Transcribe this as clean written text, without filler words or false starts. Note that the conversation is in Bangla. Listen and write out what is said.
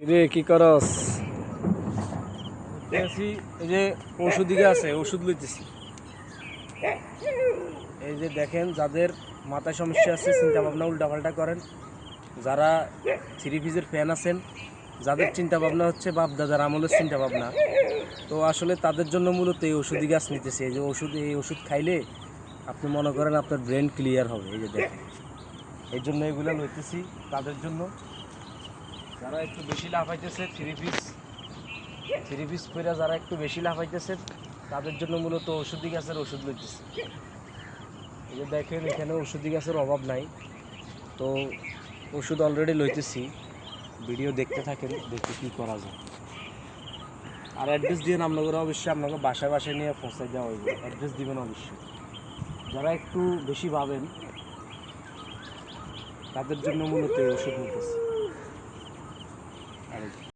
রে কি করস? এই যে ওষুধ দিকে আছে, ওষুধ লইতেছি। এই যে দেখেন, যাদের মাথায় সমস্যা আছে, চিন্তা ভাবনা উল্টাপাল্টা করেন, যারা থ্রি পিসের ফ্যান আছেন, যাদের চিন্তা ভাবনা হচ্ছে বাপ দাদার আমলের চিন্তা ভাবনা, তো আসলে তাদের জন্য মূলত এই ওষুধি গাছ নিতেছে। এই যে এই ওষুধ খাইলে আপনি মনে করেন আপনার ব্রেন ক্লিয়ার হবে। এই যে দেখেন, এই জন্য এগুলো লইতেছি তাদের জন্য যারা একটু বেশি লাফাইতেছে। থ্রি পিস করে যারা একটু বেশি লাফাইতেছে তাদের জন্য মূলত ওষুধি গাছের ওষুধ লইতেছি। এই যে দেখেন, এখানে ওষুধি গাছের অভাব নাই, তো ওষুধ অলরেডি লইতেছি। ভিডিও দেখতে থাকেন, দেখতে কী করা যায়। আর অ্যাড্রেস দিয়ে আপনাকে অবশ্যই আপনাকে বাসায় বাসায় নিয়ে পৌঁছাই দেওয়া হইব। অ্যাড্রেস দিবেন অবশ্যই। যারা একটু বেশি ভাবেন তাদের জন্য মূলত এই ওষুধ নিতেছি। আর